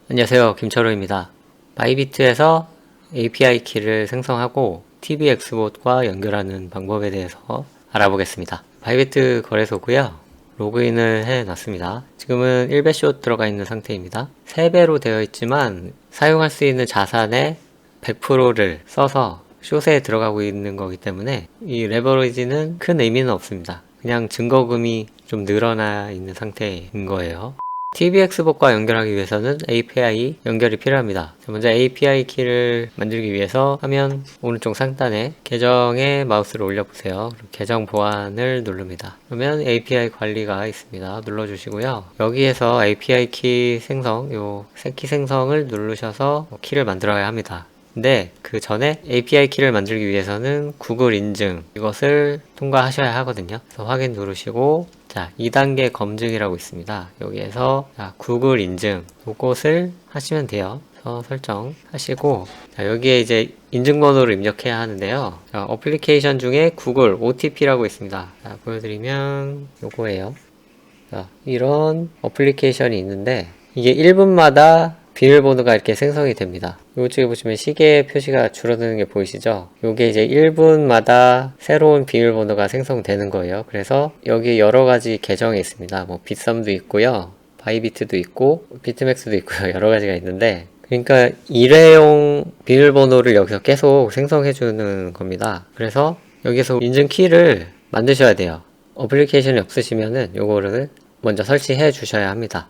안녕하세요, 김철호입니다. 바이비트에서 API 키를 생성하고 TV 엑스봇과 연결하는 방법에 대해서 알아보겠습니다. 바이비트 거래소고요. 로그인을 해놨습니다. 지금은 1배숏 들어가 있는 상태입니다. 3배로 되어 있지만 사용할 수 있는 자산의 100%를 써서 숏에 들어가고 있는 거기 때문에 이 레버리지는 큰 의미는 없습니다. 그냥 증거금이 좀 늘어나 있는 상태인 거예요. tvX봇과 연결하기 위해서는 API 연결이 필요합니다. 먼저 API 키를 만들기 위해서 화면 오른쪽 상단에 계정에 마우스를 올려보세요. 계정 보안을 누릅니다. 그러면 API 관리가 있습니다. 눌러주시고요. 여기에서 API 키 생성, 키 생성을 누르셔서 키를 만들어야 합니다. 근데 그 전에 API 키를 만들기 위해서는 구글 인증 이것을 통과하셔야 하거든요. 그래서 확인 누르시고 자 2단계 검증이라고 있습니다. 여기에서 구글 인증 이것을 하시면 돼요. 그래서 설정 하시고 자, 여기에 이제 인증번호를 입력해야 하는데요. 자, 어플리케이션 중에 구글 OTP라고 있습니다. 자, 보여드리면 요거예요. 자, 이런 어플리케이션이 있는데 이게 1분마다 비밀번호가 이렇게 생성이 됩니다. 이쪽에 보시면 시계 표시가 줄어드는 게 보이시죠? 이게 이제 1분마다 새로운 비밀번호가 생성되는 거예요. 그래서 여기 여러 가지 계정이 있습니다. 뭐 빗썸도 있고요. 바이비트도 있고 비트맥스도 있고요. 여러 가지가 있는데 그러니까 일회용 비밀번호를 여기서 계속 생성해 주는 겁니다. 그래서 여기서 인증 키를 만드셔야 돼요. 어플리케이션이 없으시면은 요거를 먼저 설치해 주셔야 합니다.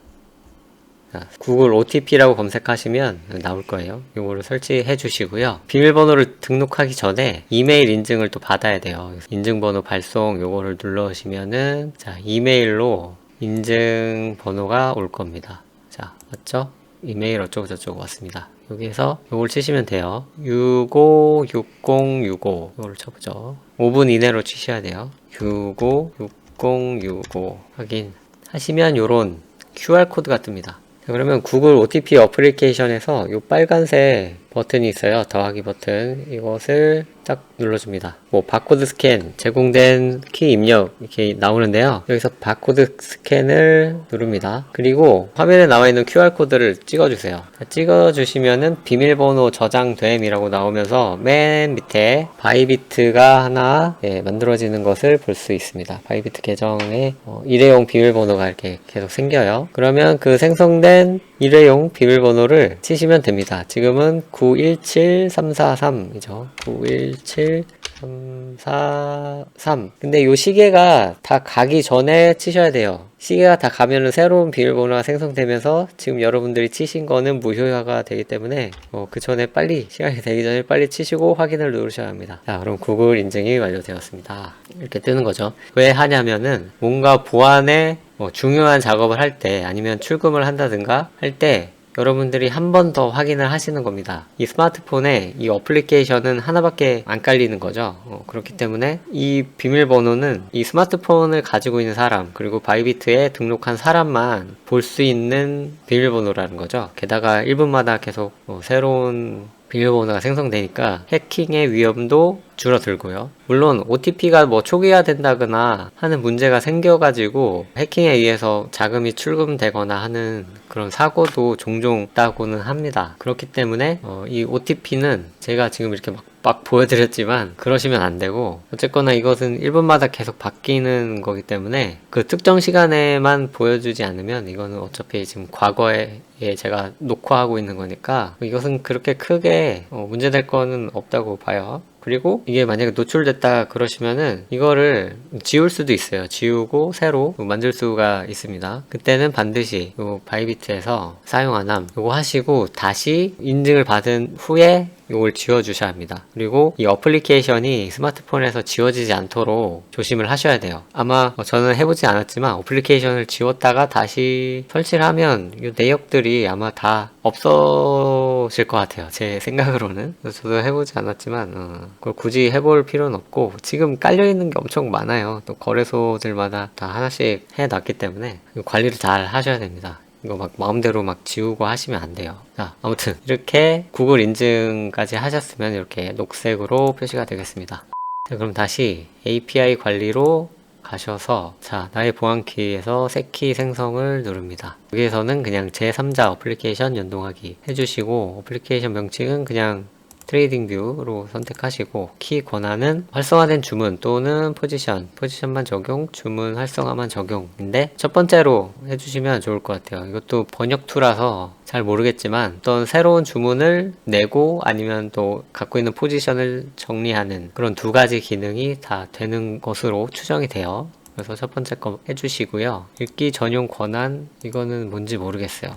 자, 구글 OTP라고 검색하시면 나올 거예요. 요거를 설치해 주시고요. 비밀번호를 등록하기 전에 이메일 인증을 또 받아야 돼요. 인증번호 발송 요거를 눌러주시면은 자, 이메일로 인증번호가 올 겁니다. 자, 맞죠? 이메일 어쩌고저쩌고 왔습니다. 여기에서 요걸 치시면 돼요. 656065 요거를 쳐보죠. 5분 이내로 치셔야 돼요. 656065 확인 하시면 요런 QR코드가 뜹니다. 그러면 구글 OTP 어플리케이션에서 이 빨간색 버튼이 있어요. 더하기 버튼. 이것을 딱 눌러줍니다. 뭐 바코드 스캔, 제공된 키 입력 이렇게 나오는데요. 여기서 바코드 스캔을 누릅니다. 그리고 화면에 나와 있는 QR코드를 찍어주세요. 찍어주시면은 비밀번호 저장됨이라고 나오면서 맨 밑에 바이비트가 하나 만들어지는 것을 볼 수 있습니다. 바이비트 계정에 일회용 비밀번호가 이렇게 계속 생겨요. 그러면 그 생성된 일회용 비밀번호를 치시면 됩니다. 지금은 917343이죠. 917343. 근데 이 시계가 다 가기 전에 치셔야 돼요. 시계가 다 가면은 새로운 비밀번호가 생성되면서 지금 여러분들이 치신 거는 무효화가 되기 때문에 그 전에 빨리 시간이 되기 전에 빨리 치시고 확인을 누르셔야 합니다. 자, 그럼 구글 인증이 완료되었습니다. 이렇게 뜨는 거죠. 왜 하냐면은 뭔가 보안에 중요한 작업을 할 때 아니면 출금을 한다든가 할 때 여러분들이 한 번 더 확인을 하시는 겁니다. 이 스마트폰에 이 어플리케이션은 하나밖에 안 깔리는 거죠. 그렇기 때문에 이 비밀번호는 이 스마트폰을 가지고 있는 사람 그리고 바이비트에 등록한 사람만 볼 수 있는 비밀번호라는 거죠. 게다가 1분마다 계속 새로운 비밀번호가 생성되니까 해킹의 위험도 줄어들고요. 물론 OTP가 뭐 초기화된다거나 하는 문제가 생겨가지고 해킹에 의해서 자금이 출금되거나 하는 그런 사고도 종종 있다고는 합니다. 그렇기 때문에 이 OTP는 제가 지금 이렇게 막 보여드렸지만 그러시면 안 되고 어쨌거나 이것은 1분마다 계속 바뀌는 거기 때문에 그 특정 시간에만 보여주지 않으면 이거는 어차피 지금 과거에 제가 녹화하고 있는 거니까 이것은 그렇게 크게 문제될 거는 없다고 봐요. 그리고 이게 만약에 노출됐다 그러시면은 이거를 지울 수도 있어요. 지우고 새로 만들 수가 있습니다. 그때는 반드시 요 바이비트에서 사용 안함 요거 하시고 다시 인증을 받은 후에 이걸 지워주셔야 합니다. 그리고 이 어플리케이션이 스마트폰에서 지워지지 않도록 조심을 하셔야 돼요. 아마 저는 해보지 않았지만 어플리케이션을 지웠다가 다시 설치를 하면 이 내역들이 아마 다 없어질 것 같아요. 제 생각으로는. 저도 해보지 않았지만 그걸 굳이 해볼 필요는 없고 지금 깔려있는 게 엄청 많아요. 또 거래소들마다 다 하나씩 해놨기 때문에 관리를 잘 하셔야 됩니다. 이거 막 마음대로 막 지우고 하시면 안 돼요. 자, 아무튼 이렇게 구글 인증까지 하셨으면 이렇게 녹색으로 표시가 되겠습니다. 자, 그럼 다시 API 관리로 가셔서 자, 나의 보안키에서 새키 생성을 누릅니다. 여기에서는 그냥 제3자 어플리케이션 연동하기 해주시고 어플리케이션 명칭은 그냥 트레이딩 뷰로 선택하시고 키 권한은 활성화된 주문 또는 포지션만 적용, 주문 활성화만 적용인데 첫 번째로 해주시면 좋을 것 같아요. 이것도 번역 툴라서 잘 모르겠지만 어떤 새로운 주문을 내고 아니면 또 갖고 있는 포지션을 정리하는 그런 두 가지 기능이 다 되는 것으로 추정이 돼요. 그래서 첫 번째 거 해주시고요. 읽기 전용 권한 이거는 뭔지 모르겠어요.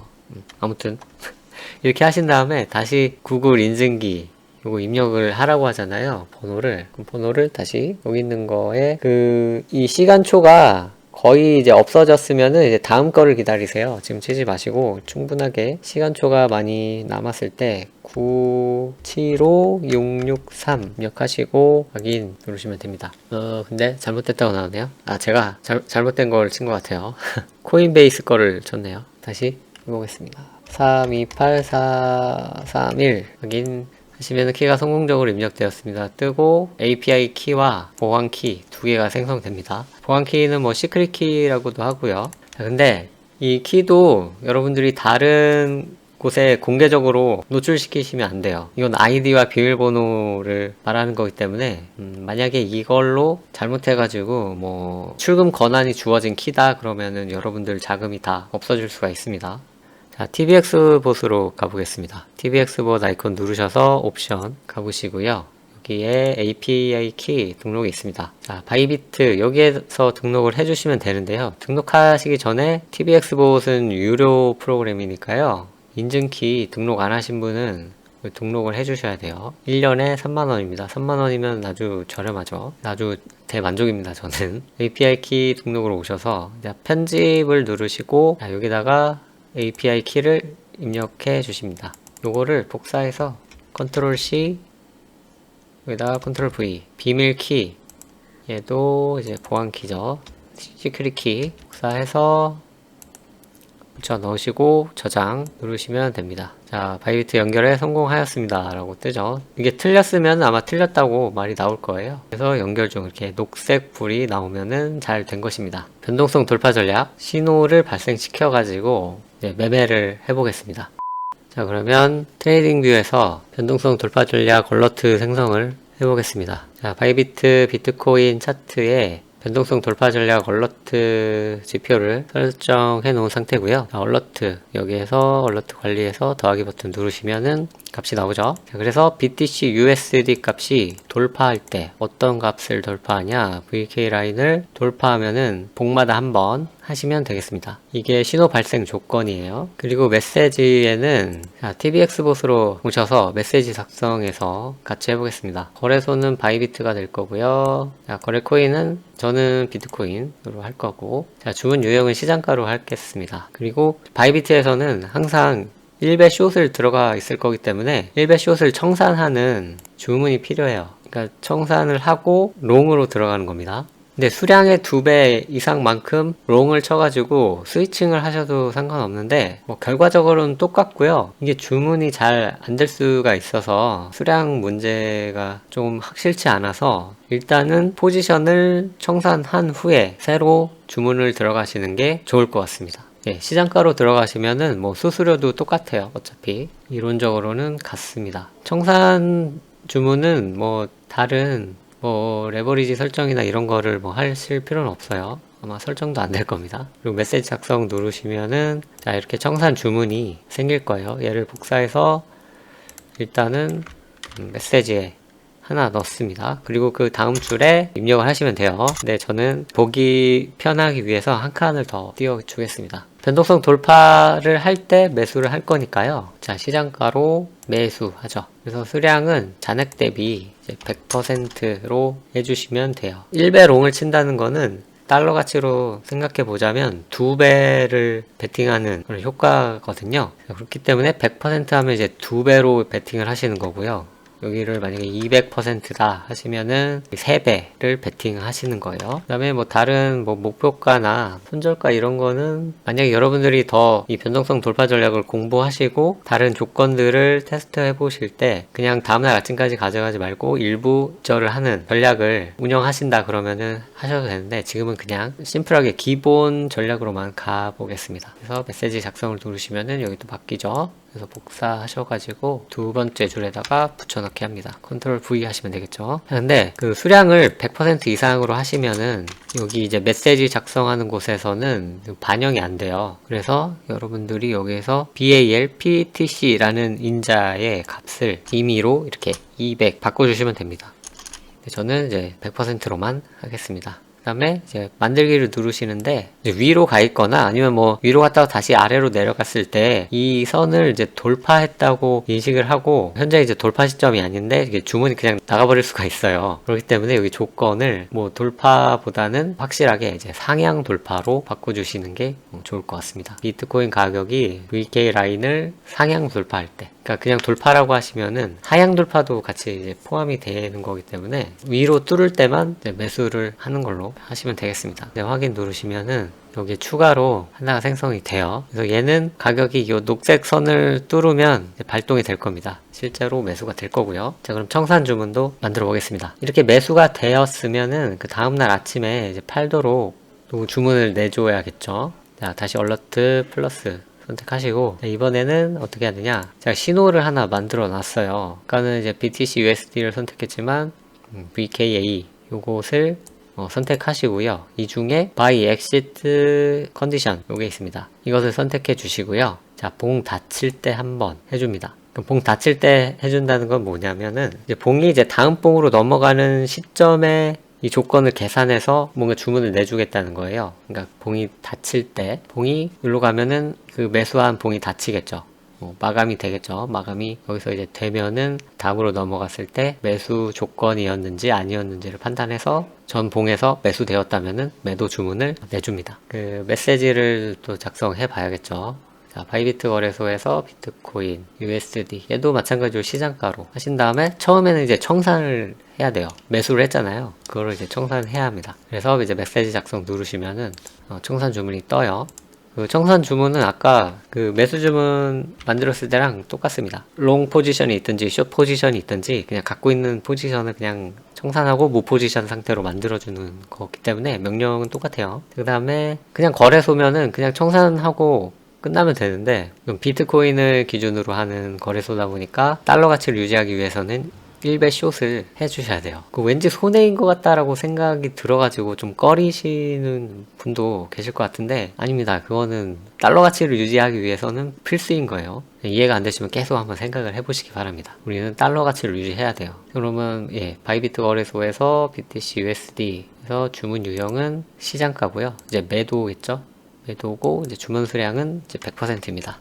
아무튼 이렇게 하신 다음에 다시 구글 인증기 요거 입력을 하라고 하잖아요. 번호를 다시 여기 있는 거에 이 시간초가 거의 이제 없어졌으면은 이제 다음 거를 기다리세요. 지금 치지 마시고 충분하게 시간초가 많이 남았을 때 975663 입력하시고 확인 누르시면 됩니다. 근데 잘못됐다고 나오네요. 제가 잘못된 걸 친 것 같아요. 코인베이스 거를 쳤네요. 다시 해보겠습니다. 328431 확인 하시면 키가 성공적으로 입력되었습니다. 뜨고 API 키와 보안 키 두 개가 생성됩니다. 보안 키는 뭐 시크릿 키라고도 하고요. 근데 이 키도 여러분들이 다른 곳에 공개적으로 노출시키시면 안 돼요. 이건 아이디와 비밀번호를 말하는 거기 때문에 만약에 이걸로 잘못해가지고 뭐 출금 권한이 주어진 키다 그러면은 여러분들 자금이 다 없어질 수가 있습니다. 자, tvx봇으로 가보겠습니다. tvx봇 아이콘 누르셔서 옵션 가보시고요. 여기에 API 키 등록이 있습니다. 자, 바이비트 여기에서 등록을 해주시면 되는데요. 등록하시기 전에 tvx봇은 유료 프로그램이니까요. 인증키 등록 안 하신 분은 등록을 해주셔야 돼요. 1년에 3만원입니다. 3만원이면 아주 저렴하죠. 아주 대만족입니다, 저는. API 키 등록으로 오셔서 편집을 누르시고 여기다가 API 키를 입력해 주십니다. 요거를 복사해서 컨트롤 C 여기다가 컨트롤 V 비밀 키 얘도 이제 보안 키죠. 시크릿 키 복사해서 붙여 넣으시고 저장 누르시면 됩니다. 자, 바이비트 연결에 성공하였습니다 라고 뜨죠. 이게 틀렸으면 아마 틀렸다고 말이 나올 거예요. 그래서 연결 중 이렇게 녹색 불이 나오면은 잘 된 것입니다. 변동성 돌파 전략 신호를 발생시켜 가지고 매매를 해보겠습니다. 자, 그러면 트레이딩 뷰에서 변동성 돌파 전략 얼러트 생성을 해보겠습니다. 자, 바이비트 비트코인 차트에 변동성 돌파 전략 얼러트 지표를 설정해 놓은 상태고요. 얼러트 여기에서 얼러트 관리에서 더하기 버튼 누르시면은 값이 나오죠. 자, 그래서 BTC USD 값이 돌파할 때 어떤 값을 돌파하냐, VK 라인을 돌파하면은 복마다 한번 하시면 되겠습니다. 이게 신호 발생 조건이에요. 그리고 메시지에는 tvx봇으로 오셔서 메시지 작성해서 같이 해보겠습니다. 거래소는 바이비트가 될 거고요. 자, 거래 코인은 저는 비트코인으로 할 거고, 자, 주문 유형은 시장가로 하겠습니다. 그리고 바이비트에서는 항상 1배 숏을 들어가 있을 거기 때문에 1배 숏을 청산하는 주문이 필요해요. 그러니까 청산을 하고 롱으로 들어가는 겁니다. 근데 수량의 2배 이상만큼 롱을 쳐가지고 스위칭을 하셔도 상관없는데 뭐 결과적으로는 똑같고요. 이게 주문이 잘 안 될 수가 있어서 수량 문제가 좀 확실치 않아서 일단은 포지션을 청산한 후에 새로 주문을 들어가시는 게 좋을 것 같습니다. 시장가로 들어가시면은 뭐 수수료도 똑같아요. 어차피 이론적으로는 같습니다. 청산 주문은 뭐 다른 레버리지 설정이나 이런 거를 뭐 하실 필요는 없어요. 아마 설정도 안 될 겁니다. 그리고 메시지 작성 누르시면은 자, 이렇게 청산 주문이 생길 거예요. 얘를 복사해서 일단은 메시지에 하나 넣습니다. 그리고 그 다음 줄에 입력을 하시면 돼요. 근데 저는 보기 편하기 위해서 한 칸을 더 띄워주겠습니다. 변동성 돌파를 할 때 매수를 할 거니까요. 자, 시장가로 매수하죠. 그래서 수량은 잔액 대비 이제 100%로 해주시면 돼요. 1배 롱을 친다는 거는 달러 가치로 생각해 보자면 2배를 베팅하는 그런 효과거든요. 그렇기 때문에 100% 하면 이제 2배로 베팅을 하시는 거고요. 여기를 만약에 200%다 하시면은 3배를 베팅 하시는 거예요. 그 다음에 뭐 다른 뭐 목표가나 손절가 이런 거는 만약에 여러분들이 더 이 변동성 돌파 전략을 공부하시고 다른 조건들을 테스트 해보실 때 그냥 다음날 아침까지 가져가지 말고 일부 절을 하는 전략을 운영하신다 그러면은 하셔도 되는데, 지금은 그냥 심플하게 기본 전략으로만 가보겠습니다. 그래서 메시지 작성을 누르시면은 여기 또 바뀌죠. 그래서 복사하셔가지고 두 번째 줄에다가 붙여넣기 합니다. 컨트롤 V 하시면 되겠죠. 근데 그 수량을 100% 이상으로 하시면은 여기 이제 메시지 작성하는 곳에서는 반영이 안 돼요. 그래서 여러분들이 여기에서 BALPTC라는 인자의 값을 임의로 이렇게 200 바꿔주시면 됩니다. 저는 이제 100%로만 하겠습니다. 그 다음에 이제 만들기를 누르시는데, 이제 위로 가 있거나 아니면 뭐 위로 갔다가 다시 아래로 내려갔을 때 이 선을 이제 돌파했다고 인식을 하고, 현재 이제 돌파 시점이 아닌데 이게 주문이 그냥 나가버릴 수가 있어요. 그렇기 때문에 여기 조건을 뭐 돌파보다는 확실하게 이제 상향 돌파로 바꿔주시는 게 좋을 것 같습니다. 비트코인 가격이 VK 라인을 상향 돌파할 때, 그러니까 그냥 돌파라고 하시면은 하향 돌파도 같이 이제 포함이 되는 거기 때문에 위로 뚫을 때만 이제 매수를 하는 걸로 하시면 되겠습니다. 네, 확인 누르시면은 여기 추가로 하나가 생성이 돼요. 그래서 얘는 가격이 이 녹색 선을 뚫으면 발동이 될 겁니다. 실제로 매수가 될 거고요. 자, 그럼 청산 주문도 만들어 보겠습니다. 이렇게 매수가 되었으면은 그 다음날 아침에 이제 팔도록 주문을 내줘야겠죠. 자, 다시 얼러트 플러스 선택하시고, 이번에는 어떻게 해야 되냐, 제가 신호를 하나 만들어 놨어요. 아까는 이제 BTC USD를 선택했지만 VKA 요것을 선택하시고요. 이 중에 Buy Exit Condition 요게 있습니다. 이것을 선택해 주시고요. 자, 봉 닫힐 때 한번 해줍니다. 그럼 봉 닫힐 때 해준다는 건 뭐냐면은 이제 봉이 이제 다음 봉으로 넘어가는 시점에 이 조건을 계산해서 뭔가 주문을 내주겠다는 거예요. 그러니까 봉이 닫힐 때, 봉이 여기로 가면은 그 매수한 봉이 닫히겠죠. 마감이 되겠죠. 마감이 여기서 이제 되면은 다음으로 넘어갔을 때 매수 조건이었는지 아니었는지를 판단해서 전 봉에서 매수되었다면은 매도 주문을 내줍니다. 그 메시지를 또 작성해 봐야겠죠. 자, 바이비트 거래소에서 비트코인, USD 얘도 마찬가지로 시장가로 하신 다음에 처음에는 이제 청산을 해야 돼요. 매수를 했잖아요. 그거를 이제 청산해야 합니다. 그래서 이제 메시지 작성 누르시면은 청산 주문이 떠요. 그 청산 주문은 아까 그 매수 주문 만들었을 때랑 똑같습니다. 롱 포지션이 있든지 숏 포지션이 있든지 그냥 갖고 있는 포지션을 그냥 청산하고 무 포지션 상태로 만들어주는 거기 때문에 명령은 똑같아요. 그 다음에 그냥 거래소면은 그냥 청산하고 끝나면 되는데, 비트코인을 기준으로 하는 거래소다 보니까 달러 가치를 유지하기 위해서는 1배 숏을 해주셔야 돼요. 왠지 손해인 것 같다라고 생각이 들어가지고 좀 꺼리시는 분도 계실 것 같은데, 아닙니다. 그거는 달러 가치를 유지하기 위해서는 필수인 거예요. 이해가 안 되시면 계속 한번 생각을 해보시기 바랍니다. 우리는 달러 가치를 유지해야 돼요. 그러면 바이비트 거래소에서 BTC USD에서 주문 유형은 시장가고요. 이제 매도겠죠. 매도고 이제 주문 수량은 이제 100%입니다.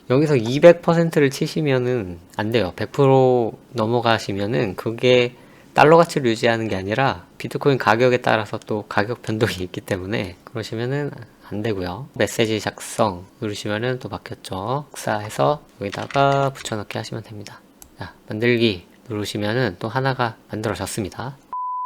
여기서 200%를 치시면은 안 돼요. 100% 넘어가시면은 그게 달러 가치를 유지하는 게 아니라 비트코인 가격에 따라서 또 가격 변동이 있기 때문에 그러시면은 안 되고요. 메시지 작성 누르시면은 또 바뀌었죠. 복사해서 여기다가 붙여넣기 하시면 됩니다. 자, 만들기 누르시면은 또 하나가 만들어졌습니다.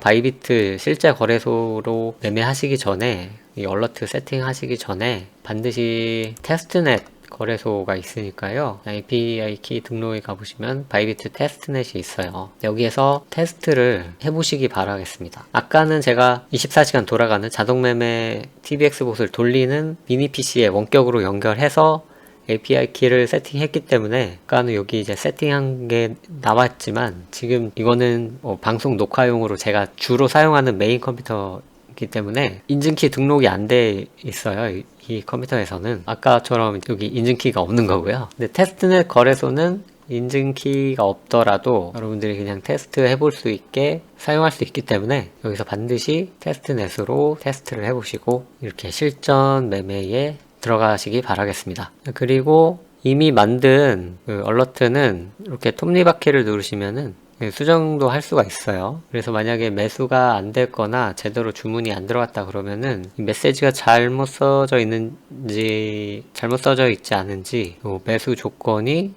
바이비트 실제 거래소로 매매하시기 전에, 이 얼러트 세팅하시기 전에 반드시 테스트넷 거래소가 있으니까요. API 키 등록에 가보시면 바이비트 테스트넷이 있어요. 여기에서 테스트를 해보시기 바라겠습니다. 아까는 제가 24시간 돌아가는 자동매매 TBX 봇을 돌리는 미니 PC에 원격으로 연결해서 API 키를 세팅했기 때문에 아까는 여기 이제 세팅한 게 나왔지만, 지금 이거는 방송 녹화용으로 제가 주로 사용하는 메인 컴퓨터이기 때문에 인증키 등록이 안 돼 있어요. 이 컴퓨터에서는 아까처럼 여기 인증키가 없는 거고요. 근데 테스트넷 거래소는 인증키가 없더라도 여러분들이 그냥 테스트 해볼 수 있게 사용할 수 있기 때문에 여기서 반드시 테스트넷으로 테스트를 해보시고 이렇게 실전 매매에 들어가시기 바라겠습니다. 그리고 이미 만든 그 얼러트는 이렇게 톱니바퀴를 누르시면은 수정도 할 수가 있어요. 그래서 만약에 매수가 안 됐거나 제대로 주문이 안 들어갔다 그러면은 이 메시지가 잘못 써져 있는지 잘못 써져 있지 않은지, 매수 조건이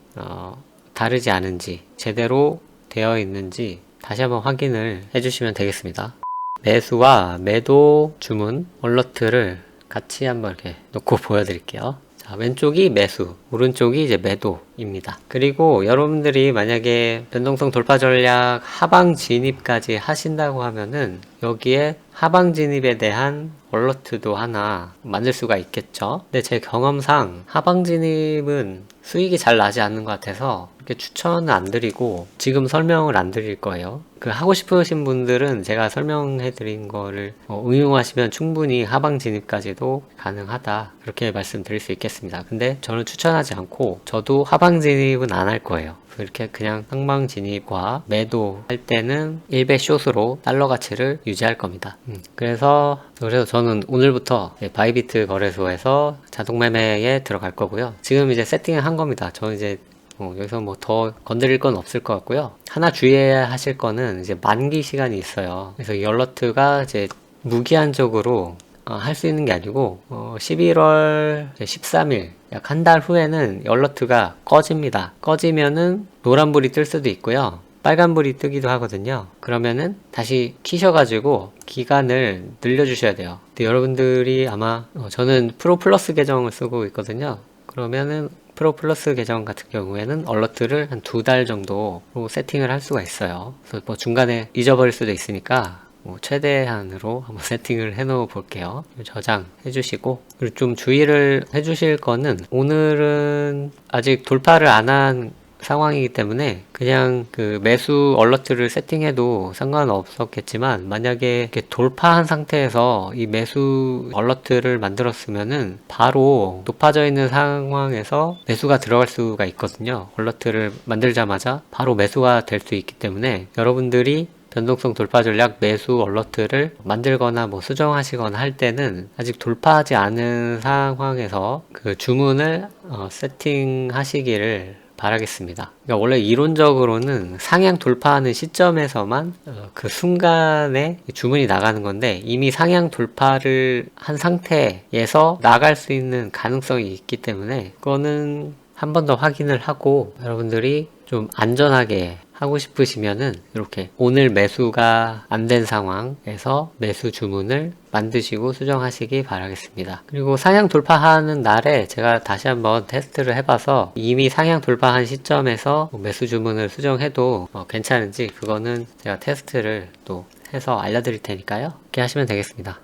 다르지 않은지, 제대로 되어 있는지 다시 한번 확인을 해주시면 되겠습니다. 매수와 매도 주문 얼러트를 같이 한번 이렇게 놓고 보여드릴게요. 자, 왼쪽이 매수, 오른쪽이 이제 매도입니다. 그리고 여러분들이 만약에 변동성 돌파 전략 하방 진입까지 하신다고 하면은 여기에 하방 진입에 대한 얼러트도 하나 만들 수가 있겠죠. 근데 제 경험상 하방 진입은 수익이 잘 나지 않는 것 같아서 이렇게 추천은 안 드리고 지금 설명을 안 드릴 거예요. 그 하고 싶으신 분들은 제가 설명해 드린 거를 응용하시면 충분히 하방 진입까지도 가능하다, 그렇게 말씀드릴 수 있겠습니다. 근데 저는 추천하지 않고 저도 하방 진입은 안 할 거예요. 이렇게 그냥 상방 진입과 매도 할 때는 1배 숏으로 달러 가치를 유지할 겁니다. 그래서 저는 오늘부터 바이비트 거래소에서 자동 매매에 들어갈 거고요. 지금 이제 세팅을 한 겁니다. 저는 이제 여기서 뭐 더 건드릴 건 없을 것 같고요. 하나 주의해야 하실 거는 이제 만기 시간이 있어요. 그래서 이 얼러트가 이제 무기한적으로 할 수 있는 게 아니고 11월 13일 약 한 달 후에는 얼러트가 꺼집니다. 꺼지면은 노란불이 뜰 수도 있고요, 빨간불이 뜨기도 하거든요. 그러면은 다시 키셔가지고 기간을 늘려주셔야 돼요. 근데 여러분들이 아마 저는 프로 플러스 계정을 쓰고 있거든요. 그러면은 프로 플러스 계정 같은 경우에는 얼러트를 한 2달 정도로 세팅을 할 수가 있어요. 그래서 뭐 중간에 잊어버릴 수도 있으니까 최대한으로 한번 세팅을 해 놓아 볼게요. 저장해 주시고, 그리고 좀 주의를 해 주실 거는, 오늘은 아직 돌파를 안 한 상황이기 때문에 그냥 그 매수 얼러트를 세팅해도 상관없었겠지만, 만약에 이렇게 돌파한 상태에서 이 매수 얼러트를 만들었으면은 바로 높아져 있는 상황에서 매수가 들어갈 수가 있거든요. 얼러트를 만들자마자 바로 매수가 될 수 있기 때문에 여러분들이 변동성 돌파 전략 매수 얼러트를 만들거나 뭐 수정하시거나 할 때는 아직 돌파하지 않은 상황에서 그 주문을 세팅하시기를 바라겠습니다. 그러니까 원래 이론적으로는 상향 돌파하는 시점에서만 그 순간에 주문이 나가는 건데, 이미 상향 돌파를 한 상태에서 나갈 수 있는 가능성이 있기 때문에 그거는 한 번 더 확인을 하고, 여러분들이 좀 안전하게 하고 싶으시면은 이렇게 오늘 매수가 안 된 상황에서 매수 주문을 만드시고 수정하시기 바라겠습니다. 그리고 상향 돌파하는 날에 제가 다시 한번 테스트를 해봐서 이미 상향 돌파한 시점에서 매수 주문을 수정해도 괜찮은지, 그거는 제가 테스트를 또 해서 알려드릴 테니까요. 이렇게 하시면 되겠습니다.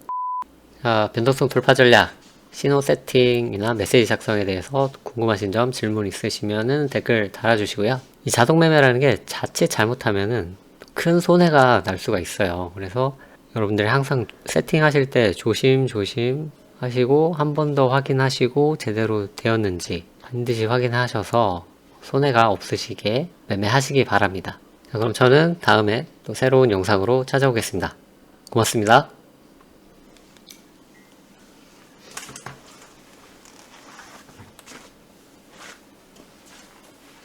자, 변동성 돌파 전략 신호 세팅이나 메시지 작성에 대해서 궁금하신 점, 질문 있으시면은 댓글 달아주시고요. 이 자동 매매라는 게 자칫 잘못하면은 큰 손해가 날 수가 있어요. 그래서 여러분들이 항상 세팅하실 때 조심조심 하시고, 한 번 더 확인하시고 제대로 되었는지 반드시 확인하셔서 손해가 없으시게 매매하시기 바랍니다. 자, 그럼 저는 다음에 또 새로운 영상으로 찾아오겠습니다. 고맙습니다.